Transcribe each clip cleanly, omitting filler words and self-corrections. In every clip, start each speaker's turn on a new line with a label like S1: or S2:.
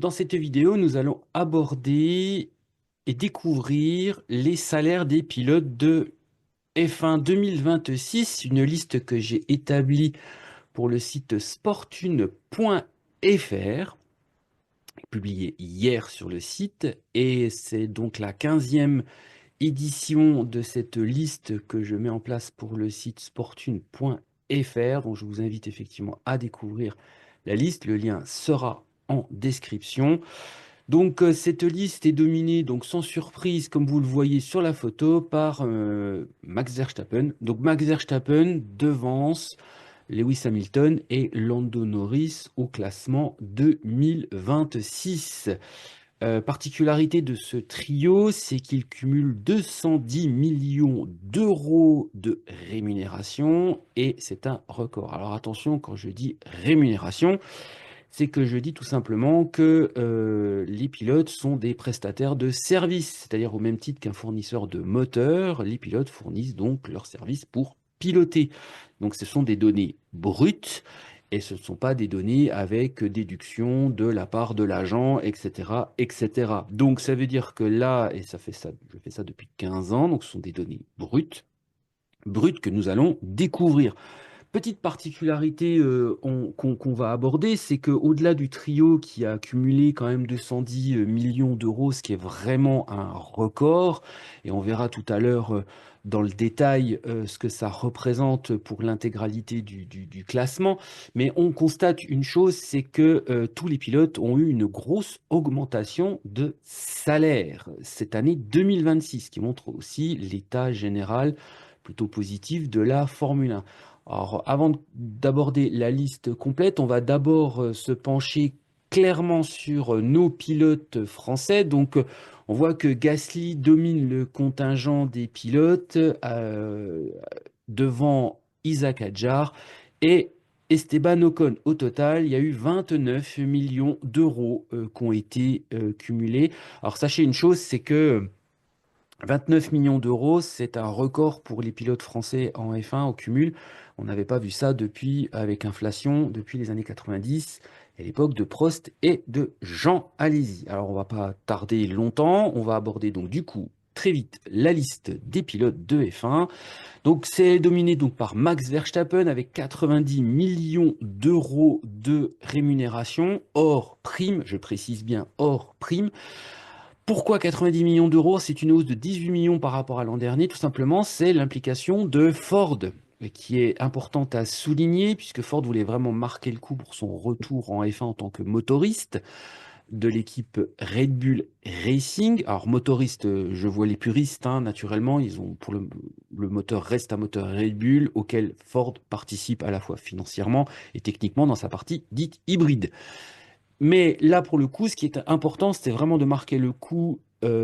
S1: Dans cette vidéo, nous allons aborder et découvrir les salaires des pilotes de F1 2026, une liste que j'ai établie pour le site sportune.fr, publiée hier sur le site, et c'est donc la 15e édition de cette liste que je mets en place pour le site sportune.fr, donc je vous invite effectivement à découvrir la liste, le lien sera en description. Donc cette liste est dominée, donc sans surprise, comme vous le voyez sur la photo, par Max Verstappen. Donc Max Verstappen devance Lewis Hamilton et Lando Norris au classement 2026. Particularité de ce trio, c'est qu'il cumule 210 millions d'euros de rémunération et c'est un record. Alors attention, quand je dis rémunération, c'est que je dis tout simplement que les pilotes sont des prestataires de services, c'est-à-dire au même titre qu'un fournisseur de moteurs, les pilotes fournissent donc leurs services pour piloter. Donc ce sont des données brutes et ce ne sont pas des données avec déduction de la part de l'agent, etc., etc. Donc ça veut dire que là, et ça fait ça, je fais ça depuis 15 ans, donc ce sont des données brutes que nous allons découvrir. Petite particularité qu'on va aborder, c'est qu'au-delà du trio qui a accumulé quand même 210 millions d'euros, ce qui est vraiment un record, et on verra tout à l'heure dans le détail ce que ça représente pour l'intégralité du classement, mais on constate une chose, c'est que tous les pilotes ont eu une grosse augmentation de salaire cette année 2026, qui montre aussi l'état général plutôt positif de la Formule 1. Alors, avant d'aborder la liste complète, on va d'abord se pencher clairement sur nos pilotes français. Donc, on voit que Gasly domine le contingent des pilotes devant Isaac Hadjar et Esteban Ocon. Au total, il y a eu 29 millions d'euros qui ont été cumulés. Alors, sachez une chose, c'est que 29 millions d'euros, c'est un record pour les pilotes français en F1 au cumul. On n'avait pas vu ça depuis, avec inflation, depuis les années 90, à l'époque de Prost et de Jean Alesi. Alors, on va pas tarder longtemps. On va aborder donc du coup très vite la liste des pilotes de F1. Donc, c'est dominé donc par Max Verstappen avec 90 millions d'euros de rémunération hors prime. Je précise bien hors prime. Pourquoi 90 millions d'euros? C'est une hausse de 18 millions par rapport à l'an dernier. Tout simplement, c'est l'implication de Ford qui est importante à souligner puisque Ford voulait vraiment marquer le coup pour son retour en F1 en tant que motoriste de l'équipe Red Bull Racing. Alors motoriste, je vois les puristes, hein, naturellement, ils ont pour le moteur reste un moteur Red Bull auquel Ford participe à la fois financièrement et techniquement dans sa partie dite hybride. Mais là, pour le coup, ce qui est important, c'était vraiment de marquer le coup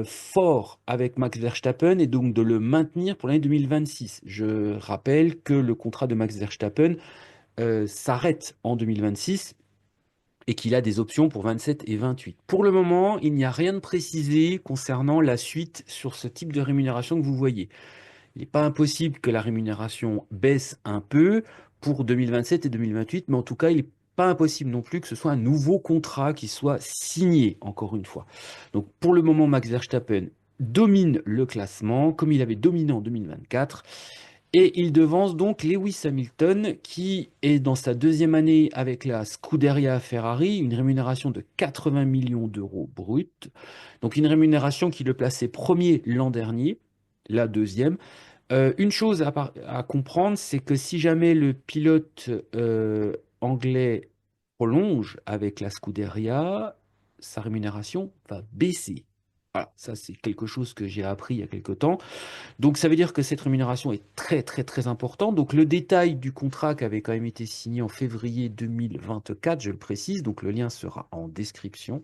S1: fort avec Max Verstappen et donc de le maintenir pour l'année 2026. Je rappelle que le contrat de Max Verstappen s'arrête en 2026 et qu'il a des options pour 27 et 28. Pour le moment, il n'y a rien de précisé concernant la suite sur ce type de rémunération que vous voyez. Il n'est pas impossible que la rémunération baisse un peu pour 2027 et 2028, mais en tout cas, il n'est pas impossible non plus que ce soit un nouveau contrat qui soit signé, encore une fois. Donc pour le moment, Max Verstappen domine le classement comme il avait dominé en 2024. Et il devance donc Lewis Hamilton qui est dans sa deuxième année avec la Scuderia Ferrari, une rémunération de 80 millions d'euros bruts. Donc une rémunération qui le plaçait premier l'an dernier, la deuxième. Une chose à comprendre, c'est que si jamais le pilote anglais prolonge avec la Scuderia, sa rémunération va baisser. Voilà, ça c'est quelque chose que j'ai appris il y a quelque temps. Donc ça veut dire que cette rémunération est très très très importante. Donc le détail du contrat qui avait quand même été signé en février 2024, je le précise, donc le lien sera en description,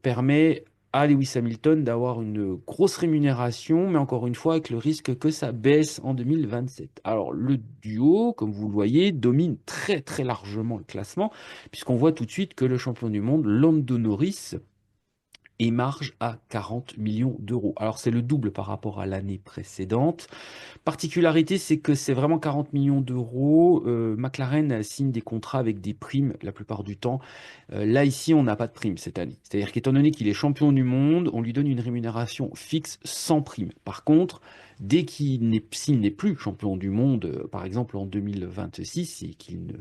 S1: permet à Lewis Hamilton d'avoir une grosse rémunération, mais encore une fois avec le risque que ça baisse en 2027. Alors le duo, comme vous le voyez, domine très très largement le classement, puisqu'on voit tout de suite que le champion du monde, Lando Norris, et marge à 40 millions d'euros. Alors c'est le double par rapport à l'année précédente. Particularité, c'est que c'est vraiment 40 millions d'euros. McLaren signe des contrats avec des primes la plupart du temps. Là, ici, on n'a pas de prime cette année. C'est-à-dire qu'étant donné qu'il est champion du monde, on lui donne une rémunération fixe sans prime. Par contre, dès s'il n'est plus champion du monde, par exemple en 2026, et qu'il ne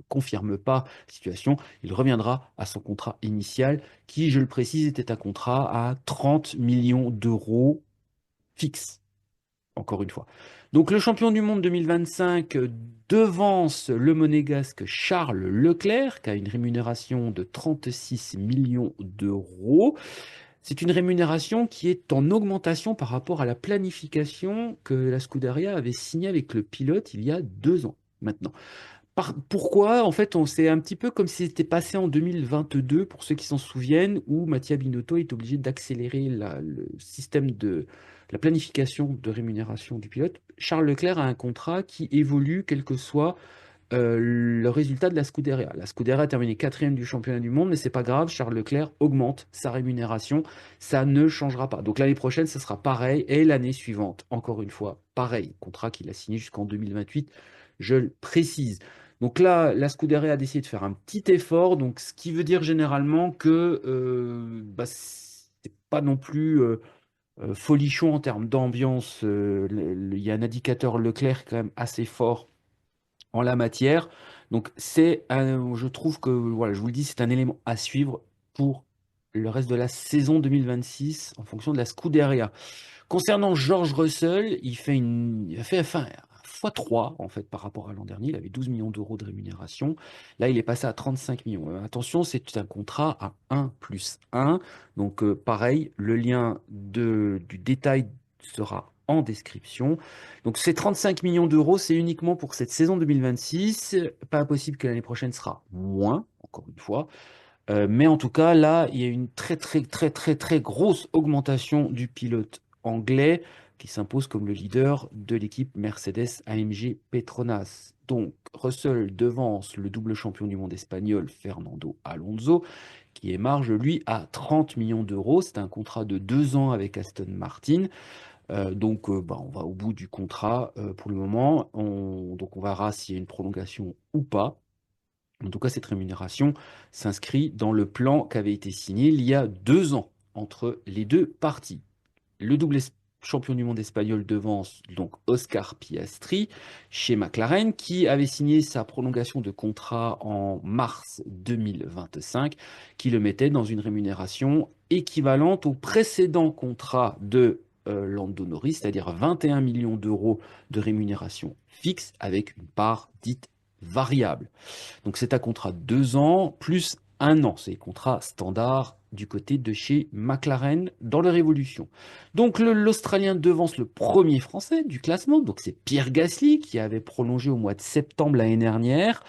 S1: confirme pas la situation, il reviendra à son contrat initial, qui, je le précise, était un contrat à 30 millions d'euros fixe encore une fois. Donc le champion du monde 2025 devance le monégasque Charles Leclerc, qui a une rémunération de 36 millions d'euros. C'est une rémunération qui est en augmentation par rapport à la planification que la Scuderia avait signée avec le pilote il y a 2 ans maintenant. Pourquoi? En fait, c'est un petit peu comme si c'était passé en 2022, pour ceux qui s'en souviennent, où Mattia Binotto est obligé d'accélérer le système de la planification de rémunération du pilote. Charles Leclerc a un contrat qui évolue quel que soit le résultat de la Scuderia. La Scuderia a terminé quatrième du championnat du monde, mais c'est pas grave, Charles Leclerc augmente sa rémunération, ça ne changera pas. Donc l'année prochaine, ce sera pareil, et l'année suivante, encore une fois, pareil. Contrat qu'il a signé jusqu'en 2028, je le précise. Donc là, la Scuderia a décidé de faire un petit effort, donc ce qui veut dire généralement que bah, c'est pas non plus folichon en termes d'ambiance. Il y a un indicateur Leclerc quand même assez fort en la matière. Donc je trouve que, voilà, je vous le dis, c'est un élément à suivre pour le reste de la saison 2026 en fonction de la Scuderia. Concernant George Russell, il a fait enfin, x3 en fait par rapport à l'an dernier. Il avait 12 millions d'euros de rémunération. Là, il est passé à 35 millions. Attention, c'est un contrat à 1+1. Donc pareil, le lien du détail sera en description. Donc ces 35 millions d'euros, c'est uniquement pour cette saison 2026. Pas impossible que l'année prochaine sera moins, encore une fois. Mais en tout cas, là, il y a une très, très, très, très, très grosse augmentation du pilote anglais qui s'impose comme le leader de l'équipe Mercedes AMG Petronas. Donc, Russell devance le double champion du monde espagnol Fernando Alonso, qui émarge, lui, à 30 millions d'euros. C'est un contrat de 2 ans avec Aston Martin. Donc, bah, on va au bout du contrat pour le moment. Donc, on verra s'il y a une prolongation ou pas. En tout cas, cette rémunération s'inscrit dans le plan qui avait été signé il y a 2 ans entre les deux parties. Le champion du monde espagnol devance donc Oscar Piastri chez McLaren, qui avait signé sa prolongation de contrat en mars 2025, qui le mettait dans une rémunération équivalente au précédent contrat de Lando Norris, c'est-à-dire 21 millions d'euros de rémunération fixe avec une part dite variable. Donc c'est un contrat de 2 ans plus 1 an. C'est le contrat standard du côté de chez McLaren dans leur évolution. Donc l'Australien devance le premier Français du classement. Donc c'est Pierre Gasly qui avait prolongé au mois de septembre l'année dernière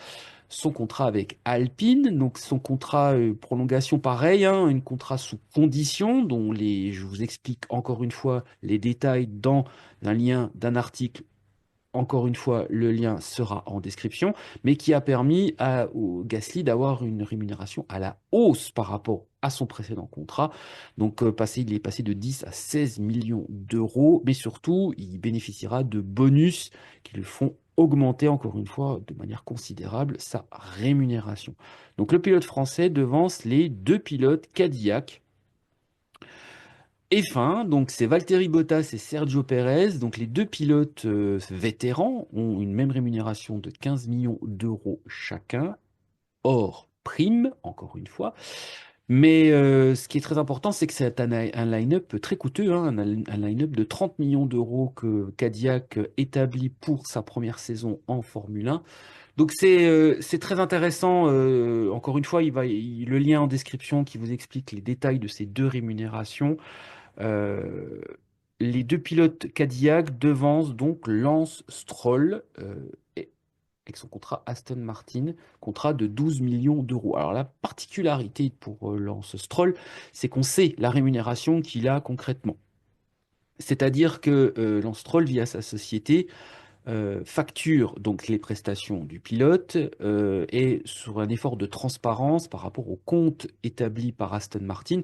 S1: son contrat avec Alpine. Donc son contrat prolongation pareil, hein, un contrat sous condition dont je vous explique encore une fois les détails dans un lien d'un article. Encore une fois, le lien sera en description, mais qui a permis au Gasly d'avoir une rémunération à la hausse par rapport à son précédent contrat. Donc, il est passé de 10 à 16 millions d'euros, mais surtout, il bénéficiera de bonus qui le font augmenter, encore une fois, de manière considérable sa rémunération. Donc, le pilote français devance les deux pilotes Cadillac F1, donc c'est Valtteri Bottas et Sergio Perez. Donc les deux pilotes vétérans ont une même rémunération de 15 millions d'euros chacun, hors prime, encore une fois. Mais ce qui est très important, c'est que c'est un line-up très coûteux, hein, un line-up de 30 millions d'euros que Cadillac établit pour sa première saison en Formule 1. Donc c'est très intéressant. Encore une fois, le lien en description qui vous explique les détails de ces deux rémunérations. Euh, les deux pilotes Cadillac devancent donc Lance Stroll avec son contrat Aston Martin, contrat de 12 millions d'euros. Alors la particularité pour Lance Stroll, c'est qu'on sait la rémunération qu'il a concrètement. C'est-à-dire que Lance Stroll, via sa société, facture donc les prestations du pilote et sur un effort de transparence par rapport au compte établi par Aston Martin,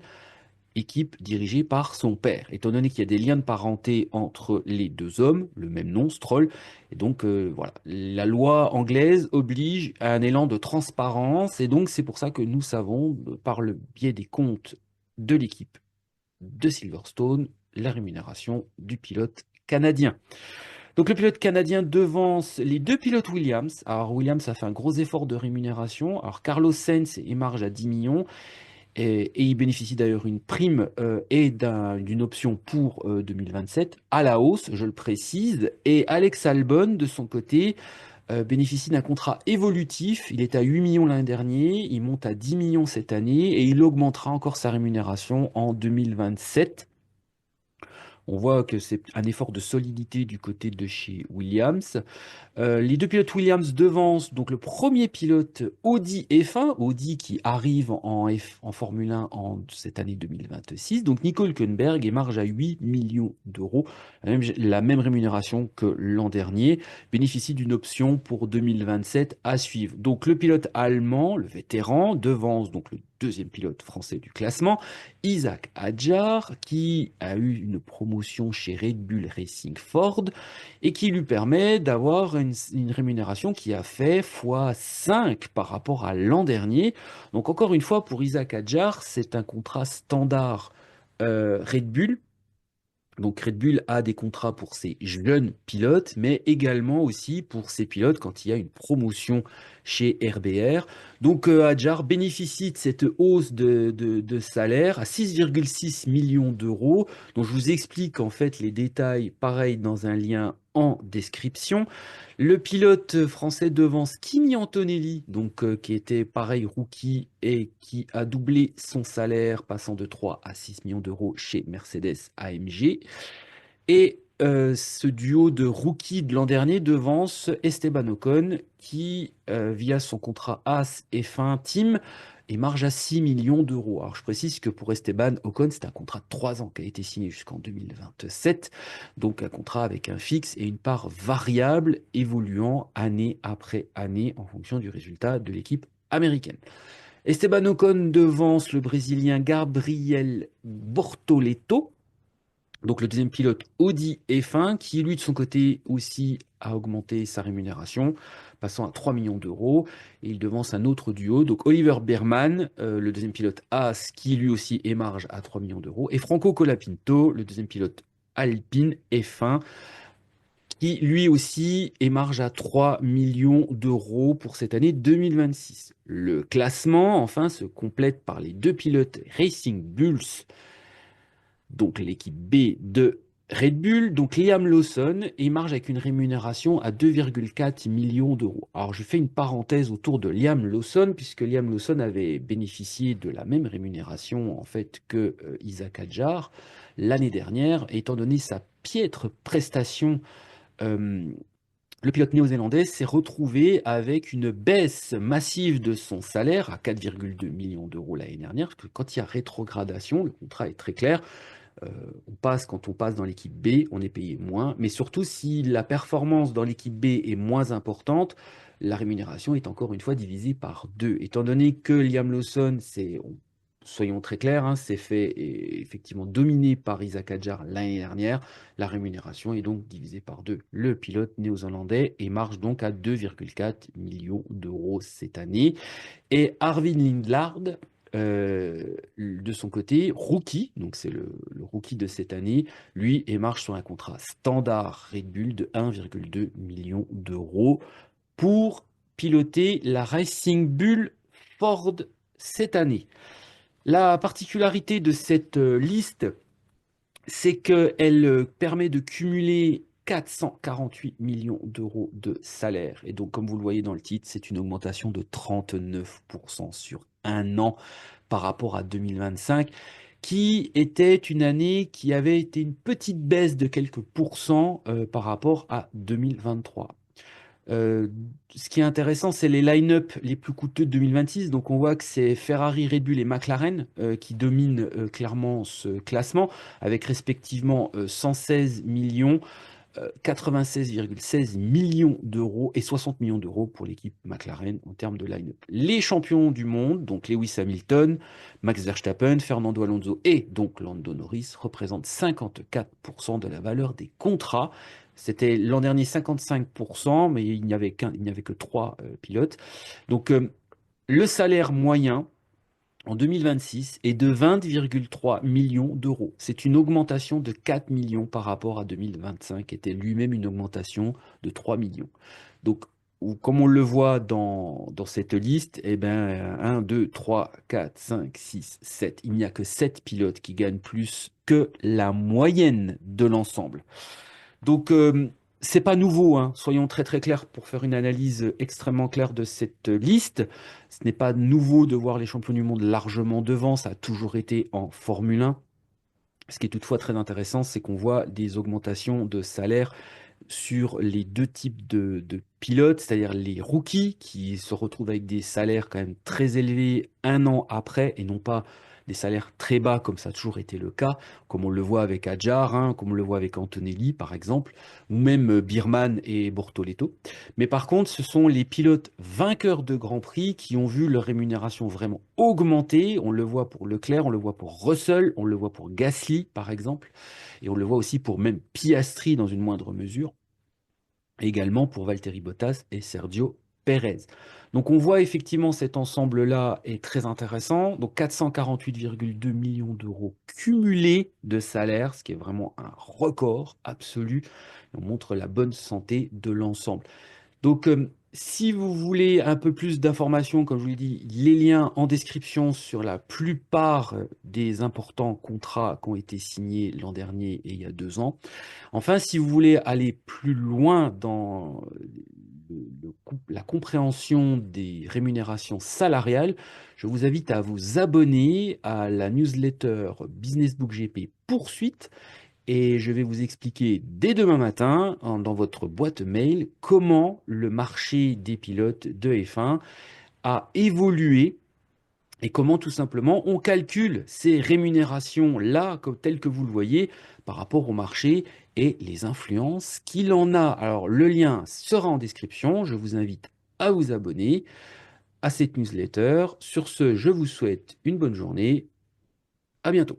S1: équipe dirigée par son père, étant donné qu'il y a des liens de parenté entre les deux hommes, le même nom, Stroll. Et donc, voilà, la loi anglaise oblige à un élan de transparence, et donc c'est pour ça que nous savons, par le biais des comptes de l'équipe de Silverstone, la rémunération du pilote canadien. Donc le pilote canadien devance les deux pilotes Williams. Alors Williams a fait un gros effort de rémunération. Alors Carlos Sainz émarge à 10 millions et il bénéficie d'ailleurs d'une prime et d'une option pour 2027 à la hausse, je le précise. Et Alex Albon, de son côté, bénéficie d'un contrat évolutif. Il était à 8 millions l'année dernière, il monte à 10 millions cette année et il augmentera encore sa rémunération en 2027. On voit que c'est un effort de solidité du côté de chez Williams. Les deux pilotes Williams devancent donc le premier pilote Audi F1, Audi qui arrive en Formule 1 en cette année 2026. Donc Nico Hülkenberg émarge à 8 millions d'euros, la même rémunération que l'an dernier, bénéficie d'une option pour 2027 à suivre. Donc le pilote allemand, le vétéran, devance donc le deuxième pilote français du classement, Isaac Hadjar, qui a eu une promotion chez Red Bull Racing Ford et qui lui permet d'avoir une rémunération qui a fait x5 par rapport à l'an dernier. Donc encore une fois, pour Isaac Hadjar, c'est un contrat standard Red Bull. Donc Red Bull a des contrats pour ses jeunes pilotes, mais également aussi pour ses pilotes quand il y a une promotion chez RBR. Donc Hadjar bénéficie de cette hausse de salaire à 6,6 millions d'euros. Donc je vous explique en fait les détails, pareil, dans un lien en description. Le pilote français devance Kimi Antonelli, donc qui était pareil rookie et qui a doublé son salaire, passant de 3 à 6 millions d'euros chez Mercedes AMG. Et ce duo de rookies de l'an dernier devance Esteban Ocon, qui, via son contrat AS F1 Team, émarge à 6 millions d'euros. Alors, je précise que pour Esteban Ocon, c'est un contrat de 3 ans qui a été signé jusqu'en 2027, donc un contrat avec un fixe et une part variable évoluant année après année en fonction du résultat de l'équipe américaine. Esteban Ocon devance le Brésilien Gabriel Bortoleto, donc le deuxième pilote Audi F1, qui lui de son côté aussi a augmenté sa rémunération, passant à 3 millions d'euros. Et il devance un autre duo, donc Oliver Behrman, le deuxième pilote Haas, qui lui aussi émarge à 3 millions d'euros. Et Franco Colapinto, le deuxième pilote Alpine F1, qui lui aussi émarge à 3 millions d'euros pour cette année 2026. Le classement, enfin, se complète par les deux pilotes Racing Bulls, donc l'équipe B de Red Bull, donc Liam Lawson, émarge avec une rémunération à 2,4 millions d'euros. Alors je fais une parenthèse autour de Liam Lawson, puisque Liam Lawson avait bénéficié de la même rémunération en fait que Isaac Hadjar l'année dernière, étant donné sa piètre prestation. euh, le pilote néo-zélandais s'est retrouvé avec une baisse massive de son salaire à 4,2 millions d'euros l'année dernière, parce que quand il y a rétrogradation, le contrat est très clair. Euh, quand on passe dans l'équipe B, on est payé moins. Mais surtout, si la performance dans l'équipe B est moins importante, la rémunération est encore une fois divisée par deux. Étant donné que Liam Lawson, soyons très clairs, hein, s'est fait effectivement dominer par Isaac Hadjar l'année dernière, la rémunération est donc divisée par deux. Le pilote néo-zélandais et marche donc à 2,4 millions d'euros cette année. Et Arvin Lindlard, de son côté, rookie, donc c'est le rookie de cette année, lui émarge sur un contrat standard Red Bull de 1,2 million d'euros pour piloter la Racing Bull Ford cette année. La particularité de cette liste, c'est qu'elle permet de cumuler 448 millions d'euros de salaire. Et donc, comme vous le voyez dans le titre, c'est une augmentation de 39% sur un an par rapport à 2025, qui était une année qui avait été une petite baisse de quelques pourcents par rapport à 2023. Euh, Ce qui est intéressant, c'est les line-up les plus coûteux de 2026. Donc, on voit que c'est Ferrari, Red Bull et McLaren qui dominent clairement ce classement, avec respectivement 116 millions, 96,16 millions d'euros et 60 millions d'euros pour l'équipe McLaren en termes de line-up. Les champions du monde, donc Lewis Hamilton, Max Verstappen, Fernando Alonso et donc Lando Norris, représentent 54% de la valeur des contrats. C'était l'an dernier 55%, mais il n'y avait que trois pilotes. Donc le salaire moyen en 2026 est de 20,3 millions d'euros. C'est une augmentation de 4 millions par rapport à 2025, qui était lui-même une augmentation de 3 millions. Donc, comme on le voit dans cette liste, eh ben, 1, 2, 3, 4, 5, 6, 7. Il n'y a que 7 pilotes qui gagnent plus que la moyenne de l'ensemble. Donc, c'est pas nouveau, hein. Soyons très très clairs pour faire une analyse extrêmement claire de cette liste. Ce n'est pas nouveau de voir les champions du monde largement devant, ça a toujours été en Formule 1. Ce qui est toutefois très intéressant, c'est qu'on voit des augmentations de salaire sur les deux types de pilotes, c'est-à-dire les rookies qui se retrouvent avec des salaires quand même très élevés un an après et non pas des salaires très bas comme ça a toujours été le cas, comme on le voit avec Adjar, hein, comme on le voit avec Antonelli par exemple, ou même Birman et Bortoleto. Mais par contre, ce sont les pilotes vainqueurs de Grand Prix qui ont vu leur rémunération vraiment augmenter. On le voit pour Leclerc, on le voit pour Russell, on le voit pour Gasly par exemple. Et on le voit aussi pour même Piastri dans une moindre mesure, et également pour Valtteri Bottas et Sergio Perez. Donc on voit effectivement cet ensemble-là est très intéressant. Donc 448,2 millions d'euros cumulés de salaire, ce qui est vraiment un record absolu. On montre la bonne santé de l'ensemble. Donc, si vous voulez un peu plus d'informations, comme je vous l'ai dit, les liens en description sur la plupart des importants contrats qui ont été signés l'an dernier et il y a 2 ans. Enfin, si vous voulez aller plus loin dans la compréhension des rémunérations salariales, je vous invite à vous abonner à la newsletter Business Book GP Poursuite et je vais vous expliquer dès demain matin, dans votre boîte mail, comment le marché des pilotes de F1 a évolué et comment tout simplement on calcule ces rémunérations-là, telles que vous le voyez, par rapport au marché et les influences qu'il en a. Alors le lien sera en description, je vous invite à vous abonner à cette newsletter. Sur ce, je vous souhaite une bonne journée, à bientôt.